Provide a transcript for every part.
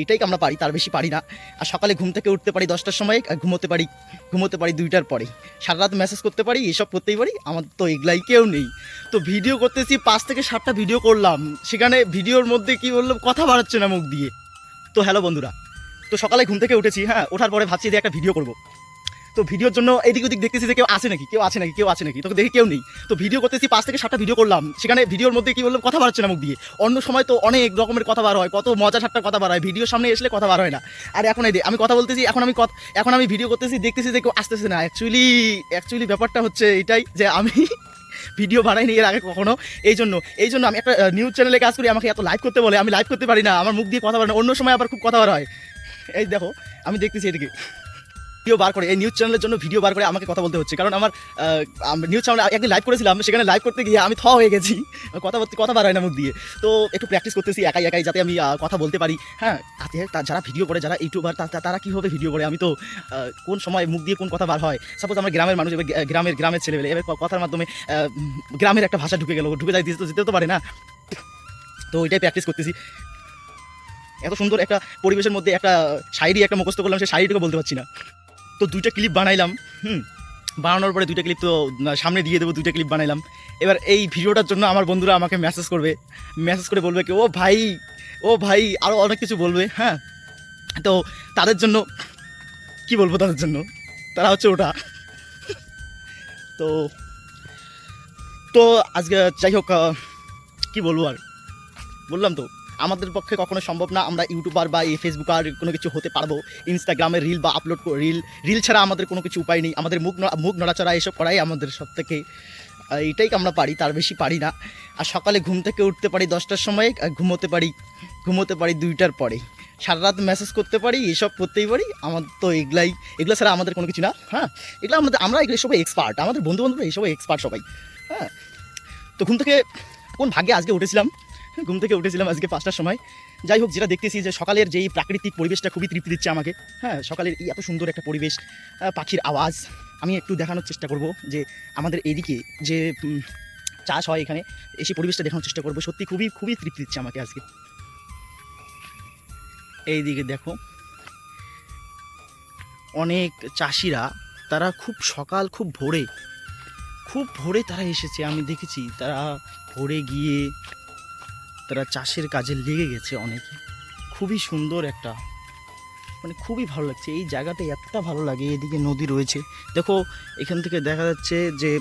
এইটাই আমরা পারি, তার বেশি পারি না। আর সকালে ঘুম থেকে উঠতে পারি 10টার সময়, আর ঘুমোতে পারি 2টার পরে। সারা রাত মেসেজ করতে পারি, এসব করতেই পারি। আমার তো এগুলাই কেউ নেই। তো ভিডিও করতেছি 5 থেকে 7টা ভিডিও করলাম, সেখানে ভিডিওর মধ্যে কি বললাম, কথা বাড়াচ্ছে না মুখ দিয়ে। তো হ্যালো বন্ধুরা, তো সকালে ঘুম থেকে উঠেছি, হ্যাঁ, ওঠার পরে ভাবছি যে একটা ভিডিও করবো। তো ভিডিওর জন্য এদিক ওদিক দেখতেছি যে কেউ আছে নাকি, তো দেখি কেউ নেই। তো ভিডিও করতেছি 5 থেকে 7টা ভিডিও করলাম, সেখানে ভিডিওর মধ্যে কি বললাম, কথা বাড়ছে না মুখ দিয়ে। অন্য সময় তো অনেক রকমের কথা বার হয়, কত মজা ঠাট্টার কথা বার হয়, ভিডিওর সামনে আসলে কথা বার হয় না। আর এখন এই আমি কথা বলতেছি, এখন আমি ভিডিও করতেছি, দেখতেছি যে কেউ আসতেছে না। অ্যাকচুয়ালি ব্যাপারটা হচ্ছে এটাই যে আমি ভিডিও বানাইনি এর আগে কখনো। এই জন্য আমি একটা নিউজ চ্যানেলে কাজ করি, আমাকে এত লাইভ করতে বলে, আমি লাইভ করতে পারি না, আমার মুখ দিয়ে কথা বার না। অন্য সময় আবার খুব কথা বার হয়। এই দেখো, আমি দেখতেছি এদিকে ভিডিও বার করে, এই নিউজ চ্যানেলের জন্য ভিডিও বার করে আমাকে কথা বলতে হচ্ছে। কারণ আমার নিউজ চ্যানেলে একদিন লাইভ করেছিলাম, সেখানে লাইভ করতে গিয়ে আমি হয়ে গেছি, কথা বার হয় না মুখ দিয়ে। তো একটু প্র্যাকটিস করতেছি একাই যাতে আমি কথা বলতে পারি। হ্যাঁ, যারা ভিডিও করে, যারা ইউটিউবার, তারা কীভাবে ভিডিও করে, আমি তো কোন সময় মুখ দিয়ে কোন কথা বার হয়। সাপোজ আমরা গ্রামের মানুষ, এবার গ্রামের ছেলেবেলে, এবার কথার মাধ্যমে গ্রামের একটা ভাষা ঢুকে যায়, যেতেও তো পারে না। তো ওইটাই প্র্যাকটিস করতেছি। এত সুন্দর একটা পরিবেশের মধ্যে একটা শায়রি একটা মুখস্থ করলাম, সেই শায়রিটাকে বলতে পারছি না। তো 2টা ক্লিপ বানাইলাম, বানানোর পরে 2টা ক্লিপ তো সামনে দিয়ে দেবো। 2টা ক্লিপ বানাইলাম। এবার এই ভিডিওটার জন্য আমার বন্ধুরা আমাকে মেসেজ করে বলবে কি, ও ভাই আরও অনেক কিছু বলবে। হ্যাঁ, তো তাদের জন্য কি বলবো, তারা হচ্ছে ওটা। তো তো আজকে যাই হোক, কি বলবো আর, বললাম তো আমাদের পক্ষে কখনো সম্ভব না আমরা ইউটিউবার বা এই ফেসবুকার কোনো কিছু হতে পারবো। ইনস্টাগ্রামে রিল বা আপলোড রিল ছাড়া আমাদের কোনো কিছু উপায় নেই। আমাদের মুখ নড়াচড়া এসব করাই আমাদের সব থেকে, এইটাই আমরা পারি, তার বেশি পারি না। আর সকালে ঘুম থেকে উঠতে পারি 10টার সময়, আর ঘুমোতে পারি 2টার পরে। সারা রাত মেসেজ করতে পারি, এসব করতেই পারি। আমার তো এগুলো ছাড়া আমাদের কোনো কিছু না। হ্যাঁ, আমরা এগুলো সবাই এক্সপার্ট, আমাদের বন্ধুরা এইসব এক্সপার্ট সবাই। হ্যাঁ, তো কোন ভাগ্যে আজকে ঘুম থেকে উঠেছিলাম আজকে 5টার সময়। যাই হোক, যেটা দেখতেছি যে সকালের যেই প্রাকৃতিক পরিবেশটা খুবই তৃপ্তি দিচ্ছে আমাকে। হ্যাঁ, সকালের এই এত সুন্দর একটা পরিবেশ, পাখির আওয়াজ, আমি একটু দেখানোর চেষ্টা করব যে আমাদের এইদিকে যে চাষ হয়, এখানে এসে পরিবেশটা দেখানোর চেষ্টা করবো। সত্যি খুবই তৃপ্তি দিচ্ছে আমাকে আজকে। এই দিকে দেখো, অনেক চাষিরা, তারা খুব ভোরে তারা এসেছে। আমি দেখেছি তারা ভোরে গিয়ে তারা চাষের কাজে লেগে গেছে অনেকে। খুবই সুন্দর একটা, মানে খুবই ভালো লাগছে এই জায়গাটা, এতটা ভালো লাগে। এদিকে নদী রয়েছে, দেখো এখান থেকে দেখা যাচ্ছে যে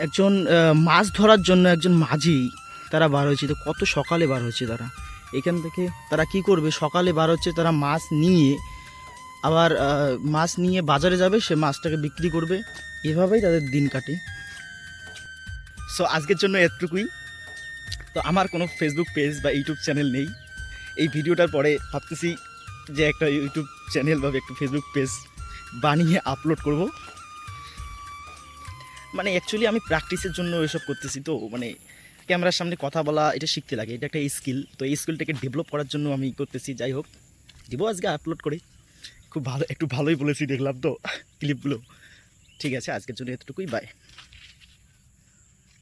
একজন মাছ ধরার জন্য একজন মাঝি তারা বার হয়েছে। তো কত সকালে বার হয়েছে তারা, এখান থেকে তারা কি করবে, সকালে বার হচ্ছে তারা মাছ নিয়ে বাজারে যাবে, সে মাছটাকে বিক্রি করবে, এভাবেই তাদের দিন কাটে। সো আজকের জন্য এতটুকুই। তো আমার কোনো ফেসবুক পেজ বা ইউটিউব চ্যানেল নেই। এই ভিডিওটার পরে ভাবতেছি যে একটা ইউটিউব চ্যানেল বা একটা ফেসবুক পেজ বানিয়ে আপলোড করব। মানে অ্যাকচুয়ালি আমি প্র্যাকটিসের জন্য এসব করতেছি। তো মানে ক্যামেরার সামনে কথা বলা, এটা শিখতে লাগে, এটা একটা স্কিল। তো এই স্কিলটাকে ডেভেলপ করার জন্য আমি করতেছি। যাই হোক, দিব আজকে আপলোড করে। একটু ভালোই বলেছি দেখলাম তো ক্লিপগুলো। ঠিক আছে, আজকের জন্য এতটুকুই, বাই।